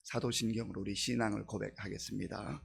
사도신경으로 우리 신앙을 고백하겠습니다.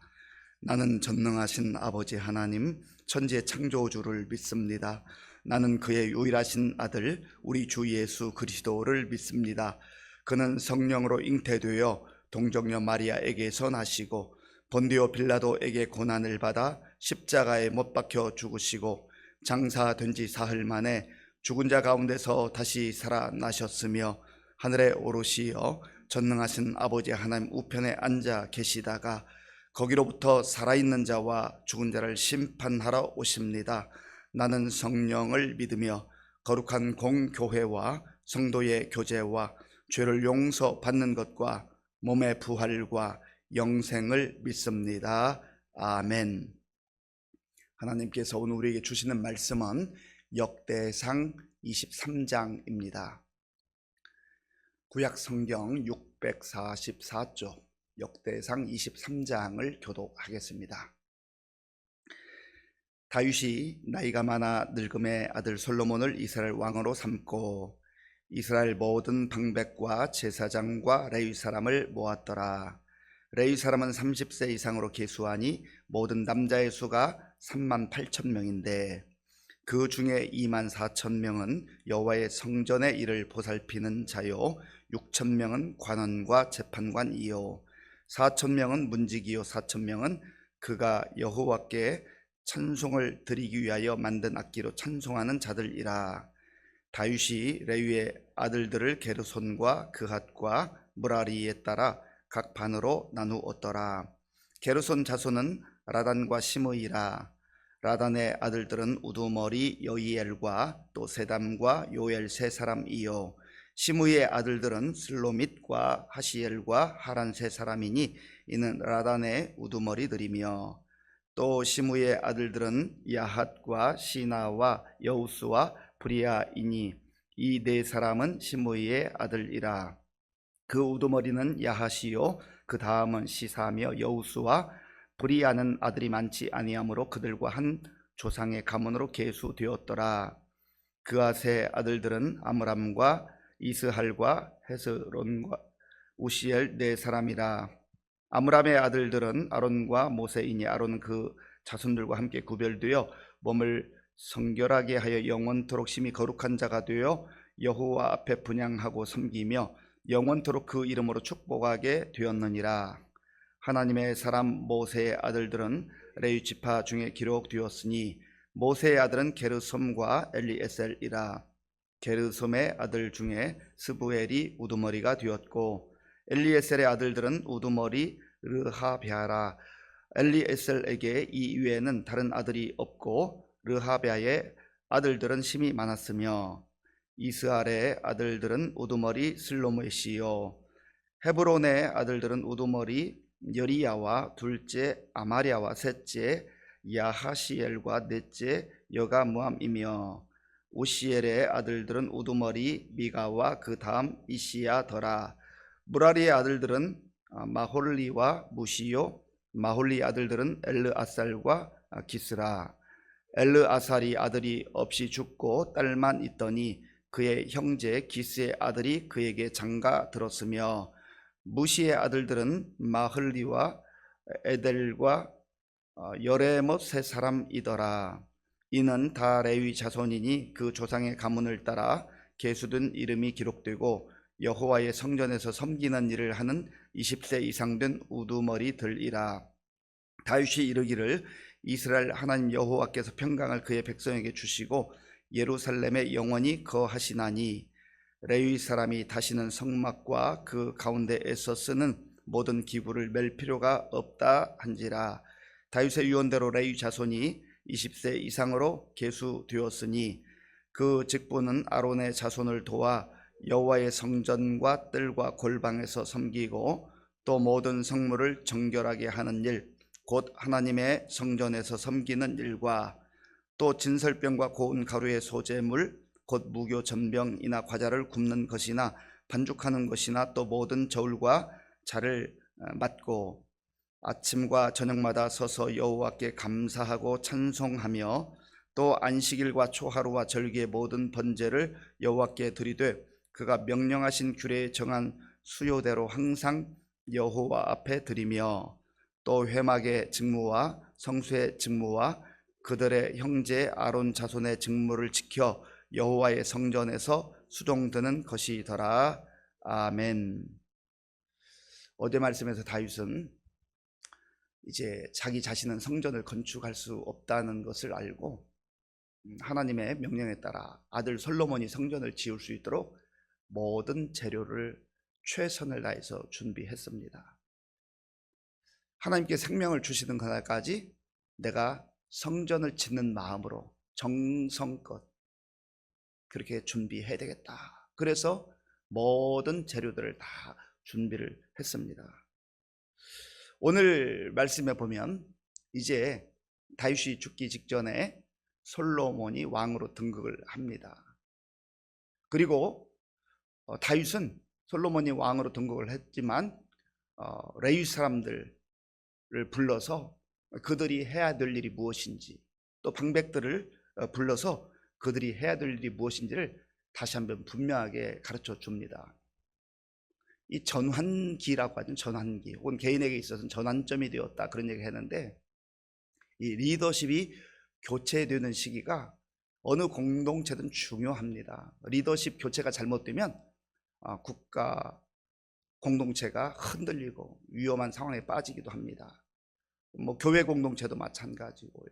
나는 전능하신 아버지 하나님 천지의 창조주를 믿습니다. 나는 그의 유일하신 아들 우리 주 예수 그리스도를 믿습니다. 그는 성령으로 잉태되어 동정녀 마리아에게서 나시고 본디오 빌라도에게 고난을 받아 십자가에 못 박혀 죽으시고 장사된 지 사흘 만에 죽은 자 가운데서 다시 살아나셨으며 하늘에 오르시어 전능하신 아버지 하나님 우편에 앉아 계시다가 거기로부터 살아있는 자와 죽은 자를 심판하러 오십니다. 나는 성령을 믿으며 거룩한 공교회와 성도의 교제와 죄를 용서받는 것과 몸의 부활과 영생을 믿습니다. 아멘. 하나님께서 오늘 우리에게 주시는 말씀은 역대상 23장입니다. 구약 성경 644쪽 역대상 23장을 교독하겠습니다. 다윗이 나이가 많아 늙음의 아들 솔로몬을 이스라엘 왕으로 삼고 이스라엘 모든 방백과 제사장과 레위 사람을 모았더라. 레위 사람은 30세 이상으로 계수하니 모든 남자의 수가 38,000명인데 그 중에 24,000명은 여호와의 성전의 일을 보살피는 자요 6,000명은 관원과 재판관이요 4,000명은 문지기요 4,000명은 그가 여호와께 찬송을 드리기 위하여 만든 악기로 찬송하는 자들이라. 다윗이 레위의 아들들을 게르손과 그핫과 무라리에 따라 각 반으로 나누었더라. 게르손 자손은 라단과 시므이라. 라단의 아들들은 우두머리 여이엘과 또 세담과 요엘 세 사람이요 시므이의 아들들은 슬로밋과 하시엘과 하란 세 사람이니 이는 라단의 우두머리들이며 또 시므이의 아들들은 야핫과 시나와 여우스와 브리아이니 이 네 사람은 시므이의 아들이라. 그 우두머리는 야핫이요 그 다음은 시사며 여우스와 브리아는 아들이 많지 아니하므로 그들과 한 조상의 가문으로 계수되었더라. 그앗의 아들들은 아므람과 이스할과 헤스론과 우시엘 네 사람이라. 아므람의 아들들은 아론과 모세이니 아론은 그 자손들과 함께 구별되어 몸을 성결하게 하여 영원토록 심히 거룩한 자가 되어 여호와 앞에 분향하고 섬기며 영원토록 그 이름으로 축복하게 되었느니라. 하나님의 사람 모세의 아들들은 레위 지파 중에 기록되었으니 모세의 아들은 게르솜과 엘리에셀이라. 게르솜의 아들 중에 스부엘이 우두머리가 되었고 엘리에셀의 아들들은 우두머리 르하베아라. 엘리에셀에게 이 이외에는 다른 아들이 없고 르하베아의 아들들은 심이 많았으며 이스알의 아들들은 우두머리 슬로므시요 헤브론의 아들들은 우두머리 여리야와 둘째 아마랴와 셋째 야하시엘과 넷째 여가무암이며 우시엘의 아들들은 우두머리 미가와 그 다음 이시야더라. 무라리의 아들들은 마홀리와 무시요 마홀리 아들들은 엘르아살과 기스라. 엘르아살이 아들이 없이 죽고 딸만 있더니 그의 형제 기스의 아들이 그에게 장가 들었으며 무시의 아들들은 마흘리와 에델과 여레못 세 사람이더라. 이는 다 레위 자손이니 그 조상의 가문을 따라 계수된 이름이 기록되고 여호와의 성전에서 섬기는 일을 하는 20세 이상 된 우두머리들이라. 다윗이 이르기를 이스라엘 하나님 여호와께서 평강을 그의 백성에게 주시고 예루살렘에 영원히 거하시나니 레위 사람이 다시는 성막과 그 가운데에서 쓰는 모든 기구를 맬 필요가 없다 한지라. 다윗의 유언대로 레위 자손이 20세 이상으로 계수되었으니 그 직분은 아론의 자손을 도와 여호와의 성전과 뜰과 골방에서 섬기고 또 모든 성물을 정결하게 하는 일 곧 하나님의 성전에서 섬기는 일과 또 진설병과 고운 가루의 소재물 곧 무교 전병이나 과자를 굽는 것이나 반죽하는 것이나 또 모든 저울과 자를 맡고 아침과 저녁마다 서서 여호와께 감사하고 찬송하며 또 안식일과 초하루와 절기의 모든 번제를 여호와께 드리되 그가 명령하신 규례에 정한 수요대로 항상 여호와 앞에 드리며 또 회막의 직무와 성소의 직무와 그들의 형제 아론 자손의 직무를 지켜 여호와의 성전에서 수종드는 것이더라. 아멘. 어제 말씀에서 다윗은 이제 자기 자신은 성전을 건축할 수 없다는 것을 알고 하나님의 명령에 따라 아들 솔로몬이 성전을 지을 수 있도록 모든 재료를 최선을 다해서 준비했습니다. 하나님께 생명을 주시는 그날까지 내가 성전을 짓는 마음으로 정성껏 그렇게 준비해야 되겠다. 그래서 모든 재료들을 다 준비를 했습니다. 오늘 말씀에 보면 이제 다윗이 죽기 직전에 솔로몬이 왕으로 등극을 합니다. 그리고 다윗은 솔로몬이 왕으로 등극을 했지만 레위 사람들을 불러서 그들이 해야 될 일이 무엇인지, 또 방백들을 불러서 그들이 해야 될 일이 무엇인지를 다시 한번 분명하게 가르쳐 줍니다. 이 전환기라고 하죠. 전환기, 혹은 개인에게 있어서는 전환점이 되었다, 그런 얘기 했는데, 이 리더십이 교체되는 시기가 어느 공동체든 중요합니다. 리더십 교체가 잘못되면 국가 공동체가 흔들리고 위험한 상황에 빠지기도 합니다. 교회 공동체도 마찬가지고요.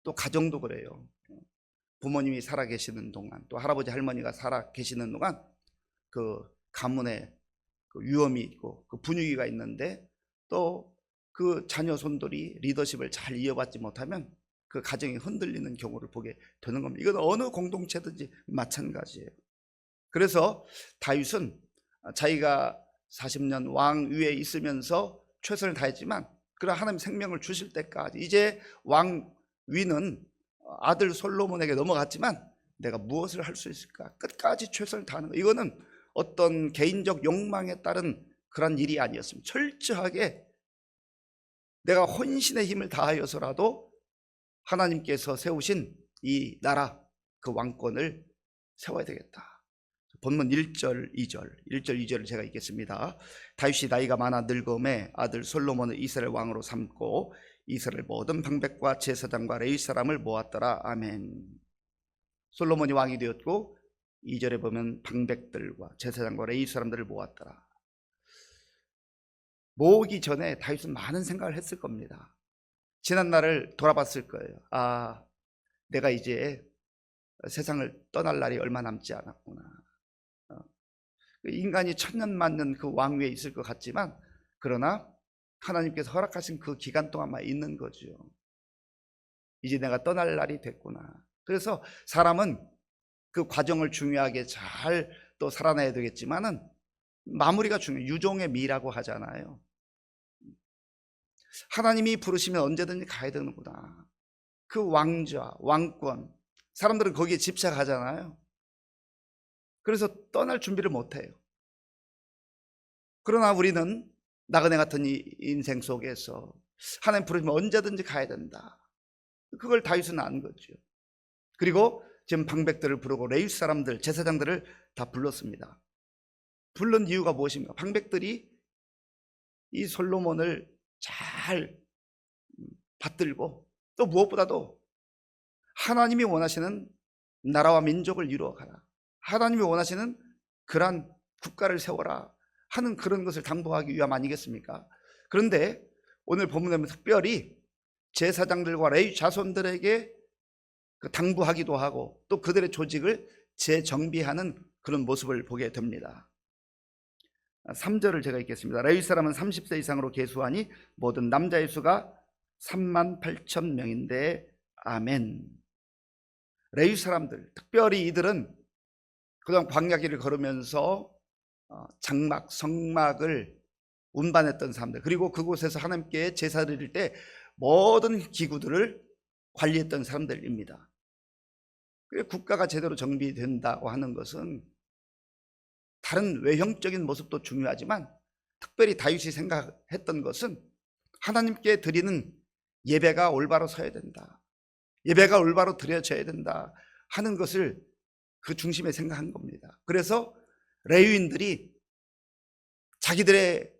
또 가정도 그래요. 부모님이 살아 계시는 동안, 또 할아버지 할머니가 살아 계시는 동안 그 가문에 그 위험이 있고 그 분위기가 있는데, 또 그 자녀 손들이 리더십을 잘 이어받지 못하면 그 가정이 흔들리는 경우를 보게 되는 겁니다. 이건 어느 공동체든지 마찬가지예요. 그래서 다윗은 자기가 40년 왕 위에 있으면서 최선을 다했지만, 그러나 하나님 생명을 주실 때까지 이제 왕 위는 아들 솔로몬에게 넘어갔지만 내가 무엇을 할 수 있을까? 끝까지 최선을 다하는 거. 이거는 어떤 개인적 욕망에 따른 그런 일이 아니었습니다. 철저하게 내가 혼신의 힘을 다하여서라도 하나님께서 세우신 이 나라, 그 왕권을 세워야 되겠다. 본문 1절 2절을 제가 읽겠습니다. 다윗이 나이가 많아 늙음에 아들 솔로몬을 이스라엘 왕으로 삼고 이스라엘 모든 방백과 제사장과 레위 사람을 모았더라. 아멘. 솔로몬이 왕이 되었고 2절에 보면 방백들과 제사장과 레위 사람들을 모았더라. 모으기 전에 다윗은 많은 생각을 했을 겁니다. 지난 날을 돌아봤을 거예요. 내가 이제 세상을 떠날 날이 얼마 남지 않았구나. 인간이 천년만년 그 왕위에 있을 것 같지만, 그러나 하나님께서 허락하신 그 기간 동안만 있는 거죠. 이제 내가 떠날 날이 됐구나. 그래서 사람은 그 과정을 중요하게 잘 또 살아내야 되겠지만은 마무리가 중요해요. 유종의 미라고 하잖아요. 하나님이 부르시면 언제든지 가야 되는구나. 그 왕좌, 왕권, 사람들은 거기에 집착하잖아요. 그래서 떠날 준비를 못해요. 그러나 우리는 나그네 같은 이 인생 속에서 하나님 부르시면 언제든지 가야 된다. 그걸 다윗은 안 거죠. 그리고 지금 방백들을 부르고 레위 사람들, 제사장들을 다 불렀습니다. 부른 이유가 무엇입니까? 방백들이 이 솔로몬을 잘 받들고, 또 무엇보다도 하나님이 원하시는 나라와 민족을 이루어가라, 하나님이 원하시는 그러한 국가를 세워라 하는 그런 것을 당부하기 위함 아니겠습니까? 그런데 오늘 본문에 보면 특별히 제사장들과 레위 자손들에게 당부하기도 하고, 또 그들의 조직을 재정비하는 그런 모습을 보게 됩니다. 3절을 제가 읽겠습니다. 레위 사람은 30세 이상으로 계수하니 모든 남자의 수가 38,000명인데 아멘. 레위 사람들, 특별히 이들은 그동안 광야길을 걸으면서 장막, 성막을 운반했던 사람들, 그리고 그곳에서 하나님께 제사를 드릴 때 모든 기구들을 관리했던 사람들입니다. 국가가 제대로 정비된다고 하는 것은 다른 외형적인 모습도 중요하지만, 특별히 다윗이 생각했던 것은 하나님께 드리는 예배가 올바로 서야 된다, 예배가 올바로 드려져야 된다 하는 것을 그 중심에 생각한 겁니다. 그래서 레위인들이 자기들의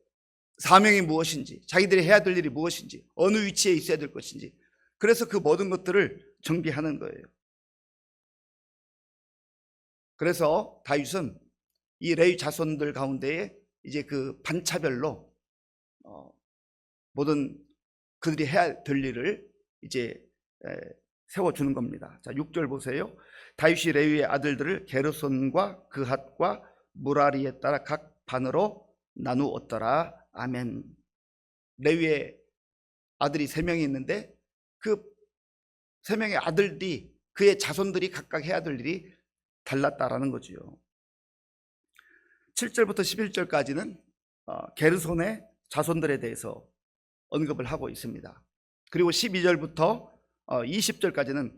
사명이 무엇인지, 자기들이 해야 될 일이 무엇인지, 어느 위치에 있어야 될 것인지, 그래서 그 모든 것들을 정비하는 거예요. 그래서 다윗은 이 레위 자손들 가운데에 이제 그 반차별로 모든 그들이 해야 될 일을 이제 세워주는 겁니다. 자, 6절 보세요. 다윗이 레위의 아들들을 게르손과 그핫과 무라리에 따라 각 반으로 나누었더라. 아멘. 레위의 아들이 3명이 있는데 그 3명의 아들들이, 그의 자손들이 각각 해야 될 일이 달랐다라는 거지요. 7절부터 11절까지는 게르손의 자손들에 대해서 언급을 하고 있습니다. 그리고 12절부터 20절까지는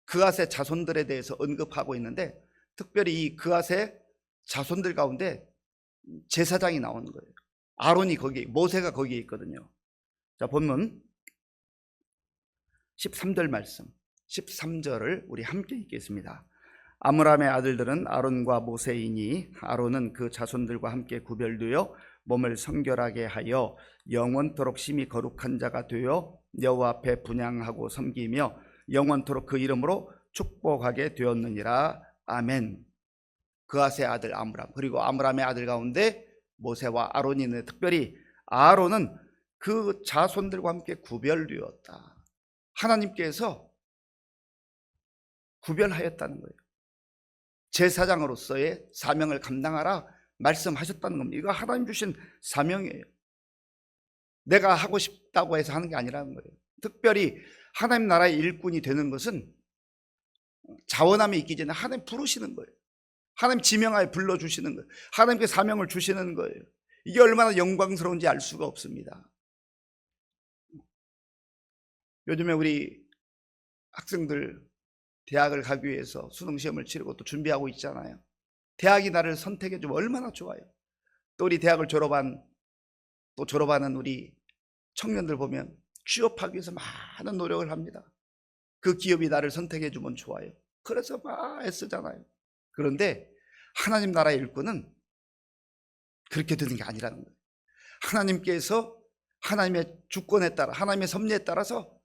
그앗의 자손들에 대해서 언급하고 있는데, 특별히 이 그앗의 자손들 가운데 제사장이 나오는 거예요. 아론이 거기에, 모세가 거기에 있거든요. 자, 본문 13절 말씀, 13절을 우리 함께 읽겠습니다. 아므람의 아들들은 아론과 모세이니 아론은 그 자손들과 함께 구별되어 몸을 성결하게 하여 영원토록 심히 거룩한 자가 되어 여호와 앞에 분향하고 섬기며 영원토록 그 이름으로 축복하게 되었느니라. 아멘. 그앗의 아들 아므람, 그리고 아므람의 아들 가운데 모세와 아론이 있는데, 특별히 아론은 그 자손들과 함께 구별되었다. 하나님께서 구별하였다는 거예요. 제사장으로서의 사명을 감당하라 말씀하셨다는 겁니다. 이거 하나님 주신 사명이에요. 내가 하고 싶다고 해서 하는 게 아니라는 거예요. 특별히 하나님 나라의 일꾼이 되는 것은 자원함이 있기 전에 하나님 부르시는 거예요. 하나님 지명하에 불러주시는 거예요. 하나님께 사명을 주시는 거예요. 이게 얼마나 영광스러운지 알 수가 없습니다. 요즘에 우리 학생들 대학을 가기 위해서 수능시험을 치르고 또 준비하고 있잖아요. 대학이 나를 선택해주면 얼마나 좋아요. 또 우리 대학을 졸업하는 우리 청년들 보면 취업하기 위해서 많은 노력을 합니다. 그 기업이 나를 선택해주면 좋아요. 그래서 막 애쓰잖아요. 그런데 하나님 나라의 일꾼은 그렇게 되는 게 아니라는 거예요. 하나님께서 하나님의 주권에 따라, 하나님의 섭리에 따라서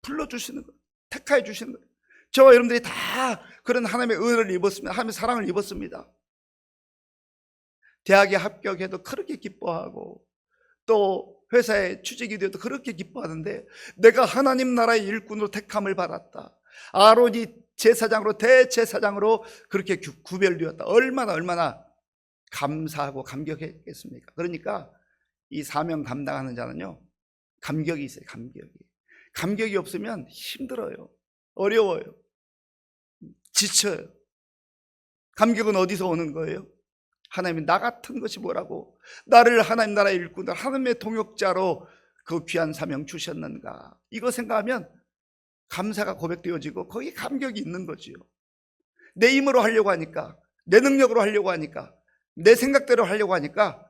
불러주시는 거예요. 택하여 주시는 거예요. 저와 여러분들이 다 그런 하나님의 은혜를 입었습니다. 하나님의 사랑을 입었습니다. 대학에 합격해도 그렇게 기뻐하고, 또 회사에 취직이 되어도 그렇게 기뻐하는데, 내가 하나님 나라의 일꾼으로 택함을 받았다. 아론이 제사장으로, 대제사장으로 그렇게 구별되었다. 얼마나 감사하고 감격했겠습니까? 그러니까 이 사명 감당하는 자는요, 감격이 있어요. 감격이 없으면 힘들어요. 어려워요. 지쳐요. 감격은 어디서 오는 거예요? 하나님이 나 같은 것이 뭐라고 나를 하나님 나라의 일꾼들, 하나님의 동역자로 그 귀한 사명 주셨는가, 이거 생각하면 감사가 고백되어지고 거기에 감격이 있는 거지요. 내 힘으로 하려고 하니까, 내 능력으로 하려고 하니까, 내 생각대로 하려고 하니까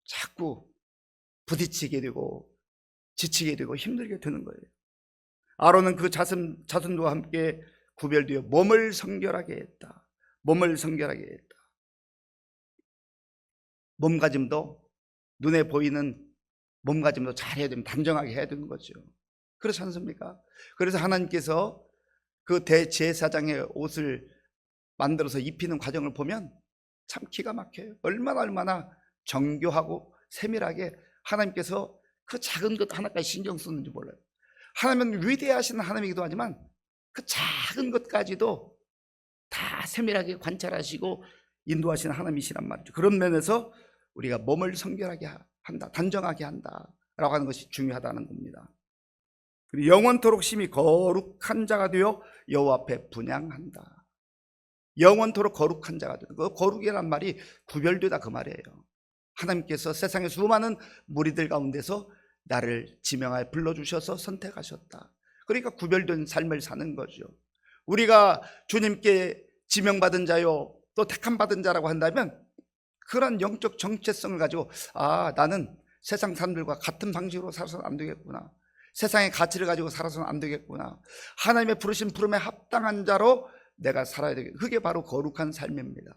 자꾸 부딪히게 되고 지치게 되고 힘들게 되는 거예요. 아론은 그 자손과 함께 구별되어 몸을 성결하게 했다. 몸을 성결하게 했다. 몸가짐도, 눈에 보이는 몸가짐도 잘해야 됩니다. 단정하게 해야 되는 거죠. 그렇지 않습니까? 그래서 하나님께서 그 대제사장의 옷을 만들어서 입히는 과정을 보면 참 기가 막혀요. 얼마나 정교하고 세밀하게 하나님께서 그 작은 것 하나까지 신경 쓰는지 몰라요. 하나님은 위대하신 하나님이기도 하지만 그 작은 것까지도 다 세밀하게 관찰하시고 인도하시는 하나님이시란 말이죠. 그런 면에서 우리가 몸을 성결하게 한다, 단정하게 한다라고 하는 것이 중요하다는 겁니다. 그리고 영원토록 심히 거룩한 자가 되어 여호와 앞에 분향한다. 영원토록 거룩한 자가 되는, 그 거룩이란 말이 구별되다 그 말이에요. 하나님께서 세상의 수많은 무리들 가운데서 나를 지명하여 불러주셔서 선택하셨다. 그러니까 구별된 삶을 사는 거죠. 우리가 주님께 지명받은 자요, 또 택함받은 자라고 한다면 그런 영적 정체성을 가지고, 나는 세상 사람들과 같은 방식으로 살아서는 안 되겠구나, 세상의 가치를 가지고 살아서는 안 되겠구나, 하나님의 부르신 부름에 합당한 자로 내가 살아야 되겠다. 그게 바로 거룩한 삶입니다.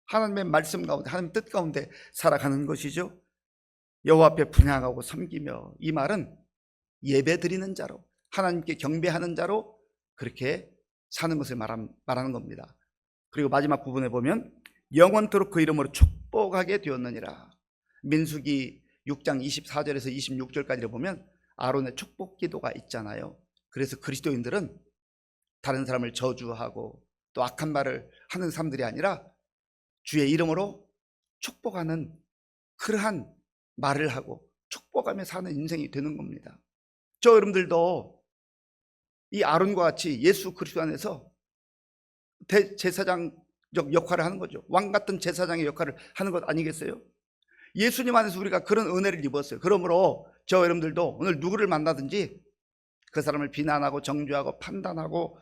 하나님의 말씀 가운데, 하나님의 뜻 가운데 살아가는 것이죠. 여호와 앞에 분향하고 섬기며, 이 말은 예배 드리는 자로, 하나님께 경배하는 자로 그렇게 사는 것을 말하는 겁니다. 그리고 마지막 부분에 보면 영원토록 그 이름으로 축복하게 되었느니라. 민수기 6장 24절에서 26절까지를 보면 아론의 축복 기도가 있잖아요. 그래서 그리스도인들은 다른 사람을 저주하고 또 악한 말을 하는 사람들이 아니라 주의 이름으로 축복하는 그러한 말을 하고 축복하며 사는 인생이 되는 겁니다. 저 여러분들도 이 아론과 같이 예수 그리스도 안에서 대제사장적 역할을 하는 거죠. 왕 같은 제사장의 역할을 하는 것 아니겠어요? 예수님 안에서 우리가 그런 은혜를 입었어요. 그러므로 저 여러분들도 오늘 누구를 만나든지 그 사람을 비난하고 정죄하고 판단하고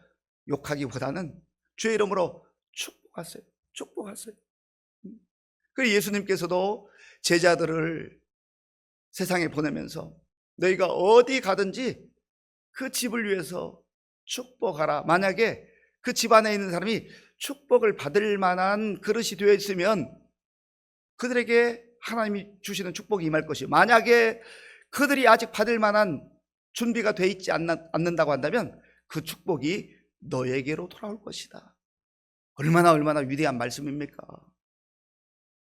욕하기보다는 주의 이름으로 축복하세요. 축복하세요. 그리고 예수님께서도 제자들을 세상에 보내면서 너희가 어디 가든지 그 집을 위해서 축복하라. 만약에 그 집 안에 있는 사람이 축복을 받을 만한 그릇이 되어 있으면 그들에게 하나님이 주시는 축복이 임할 것이요, 만약에 그들이 아직 받을 만한 준비가 되어 있지 않는다고 한다면 그 축복이 너에게로 돌아올 것이다. 얼마나 위대한 말씀입니까?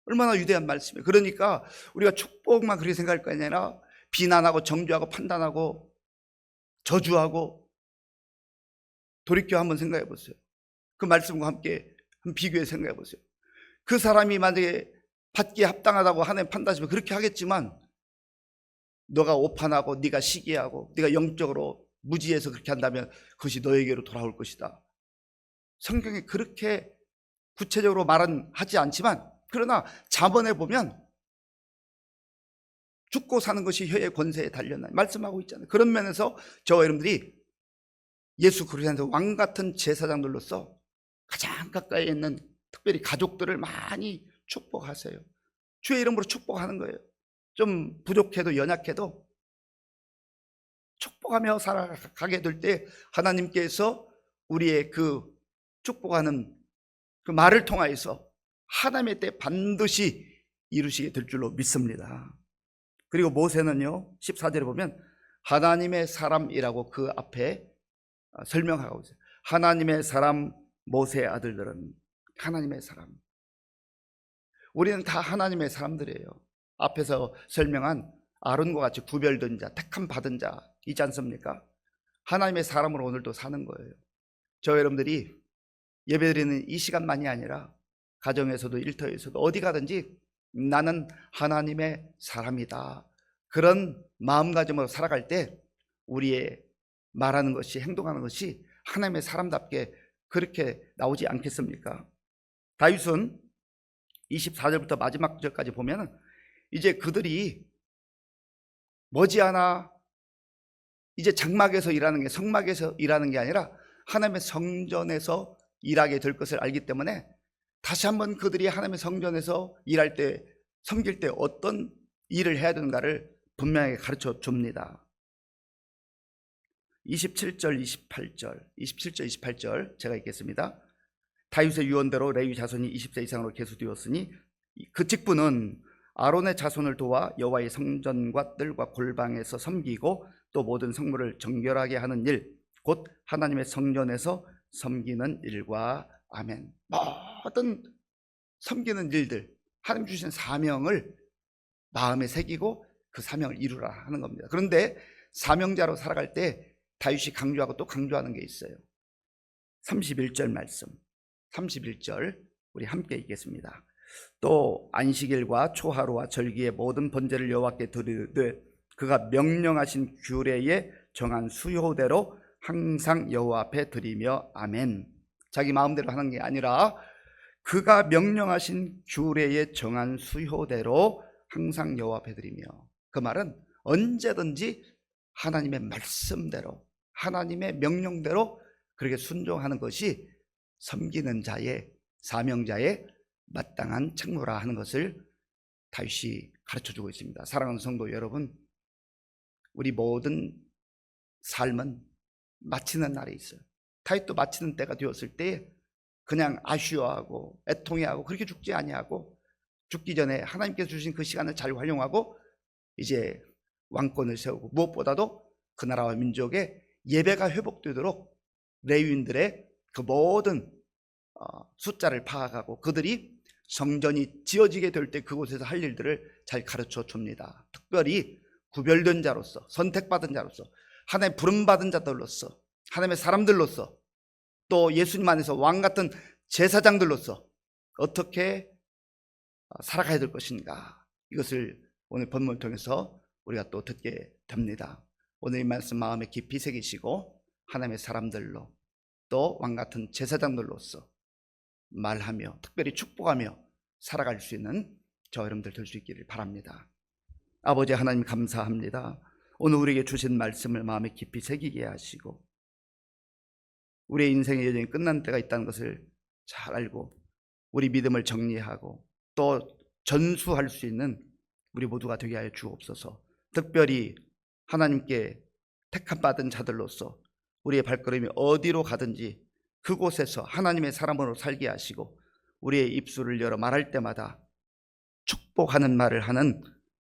얼마나 위대한 말씀이에요. 그러니까 우리가 축복만 그렇게 생각할 거 아니라 비난하고 정죄하고 판단하고 저주하고 돌이켜 한번 생각해 보세요. 그 말씀과 함께 한번 비교해 생각해 보세요. 그 사람이 만약에 받기에 합당하다고 하나님 판단하시면 그렇게 하겠지만, 너가 오판하고 네가 시기하고 네가 영적으로 무지해서 그렇게 한다면 그것이 너에게로 돌아올 것이다. 성경에 그렇게 구체적으로 말은 하지 않지만, 그러나 잠언에 보면 죽고 사는 것이 혀의 권세에 달렸나 말씀하고 있잖아요. 그런 면에서 저와 여러분들이 예수 그리스도의 왕 같은 제사장들로서 가장 가까이 있는 특별히 가족들을 많이 축복하세요. 주의 이름으로 축복하는 거예요. 좀 부족해도 연약해도 축복하며 살아가게 될 때 하나님께서 우리의 그 축복하는 그 말을 통하여서 하나님의 때 반드시 이루시게 될 줄로 믿습니다. 그리고 모세는요 14절에 보면 하나님의 사람이라고 그 앞에 설명하고 있어요. 하나님의 사람 모세의 아들들은 하나님의 사람. 우리는 다 하나님의 사람들이에요. 앞에서 설명한 아론과 같이 구별된 자, 택함 받은 자이지 않습니까? 하나님의 사람으로 오늘도 사는 거예요. 저 여러분들이 예배드리는 이 시간만이 아니라 가정에서도 일터에서도 어디 가든지 나는 하나님의 사람이다, 그런 마음가짐으로 살아갈 때 우리의 말하는 것이, 행동하는 것이 하나님의 사람답게 그렇게 나오지 않겠습니까? 다윗은 24절부터 마지막 절까지 보면 이제 그들이 머지않아 이제 장막에서 일하는 게 성막에서 일하는 게 아니라 하나님의 성전에서 일하게 될 것을 알기 때문에 다시 한번 그들이 하나님의 성전에서 일할 때, 섬길 때 어떤 일을 해야 되는가를 분명하게 가르쳐 줍니다. 27절 28절 제가 읽겠습니다. 다윗의 유언대로 레위 자손이 20세 이상으로 계수되었으니 그 직분은 아론의 자손을 도와 여호와의 성전과 뜰과 골방에서 섬기고 또 모든 성물을 정결하게 하는 일, 곧 하나님의 성전에서 섬기는 일과, 아멘. 모든 섬기는 일들, 하나님 주신 사명을 마음에 새기고 그 사명을 이루라 하는 겁니다. 그런데 사명자로 살아갈 때 다윗이 강조하고 또 강조하는 게 있어요. 31절 말씀, 31절 우리 함께 읽겠습니다. 또 안식일과 초하루와 절기의 모든 번제를 여호와께 드리되 그가 명령하신 규례에 정한 수요대로 항상 여호와 앞에 드리며, 아멘. 자기 마음대로 하는 게 아니라 그가 명령하신 규례에 정한 수요대로 항상 여호와 앞에 드리며, 그 말은 언제든지 하나님의 말씀대로, 하나님의 명령대로 그렇게 순종하는 것이 섬기는 자의, 사명자의 마땅한 책무라 하는 것을 다윗이 가르쳐주고 있습니다. 사랑하는 성도 여러분, 우리 모든 삶은 마치는 날이 있어요. 다윗도 마치는 때가 되었을 때 그냥 아쉬워하고 애통해하고 그렇게 죽지 아니하고, 죽기 전에 하나님께서 주신 그 시간을 잘 활용하고 이제 왕권을 세우고 무엇보다도 그 나라와 민족의 예배가 회복되도록 레위인들의 그 모든 숫자를 파악하고 그들이 성전이 지어지게 될 때 그곳에서 할 일들을 잘 가르쳐 줍니다. 특별히 구별된 자로서, 선택받은 자로서, 하나님의 부름받은 자들로서, 하나님의 사람들로서, 또 예수님 안에서 왕 같은 제사장들로서 어떻게 살아가야 될 것인가, 이것을 오늘 본문을 통해서 우리가 또 듣게 됩니다. 오늘 이 말씀 마음에 깊이 새기시고 하나님의 사람들로 또 왕 같은 제사장들로서 말하며 특별히 축복하며 살아갈 수 있는 저 여러분들 될 수 있기를 바랍니다. 아버지 하나님 감사합니다. 오늘 우리에게 주신 말씀을 마음에 깊이 새기게 하시고 우리의 인생의 여정이 끝난 때가 있다는 것을 잘 알고 우리 믿음을 정리하고 또 전수할 수 있는 우리 모두가 되게 하여 주옵소서. 특별히 하나님께 택함 받은 자들로서 우리의 발걸음이 어디로 가든지 그곳에서 하나님의 사람으로 살게 하시고 우리의 입술을 열어 말할 때마다 축복하는 말을 하는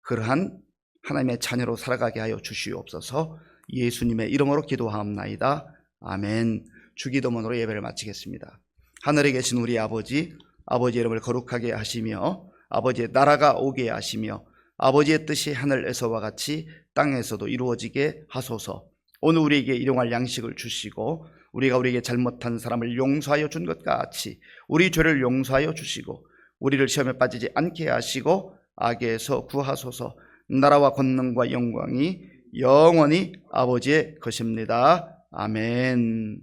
그러한 하나님의 자녀로 살아가게 하여 주시옵소서. 예수님의 이름으로 기도하옵나이다. 아멘. 주기도문으로 예배를 마치겠습니다. 하늘에 계신 우리 아버지, 아버지의 이름을 거룩하게 하시며 아버지의 나라가 오게 하시며 아버지의 뜻이 하늘에서와 같이 땅에서도 이루어지게 하소서. 오늘 우리에게 일용할 양식을 주시고 우리가 우리에게 잘못한 사람을 용서하여 준 것과 같이 우리 죄를 용서하여 주시고 우리를 시험에 빠지지 않게 하시고 악에서 구하소서. 나라와 권능과 영광이 영원히 아버지의 것입니다. 아멘.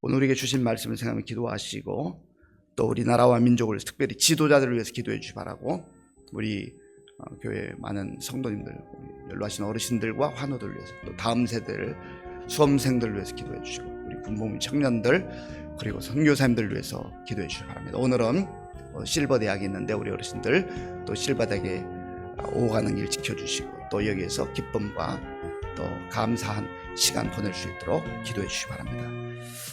오늘 우리에게 주신 말씀을 생각하며 기도하시고 또 우리 나라와 민족을 특별히 지도자들을 위해서 기도해 주시 바라고 우리 교회 많은 성도님들, 연로하신 어르신들과 환우들을 위해서 또 다음 세대를 수험생들을 위해서 기도해 주시고 우리 군복무 청년들 그리고 선교사님들을 위해서 기도해 주시기 바랍니다. 오늘은 실버 대학이 있는데 우리 어르신들 또 실버 대학에 오고 가는 길 지켜주시고 또 여기에서 기쁨과 또 감사한 시간 보낼 수 있도록 기도해 주시기 바랍니다.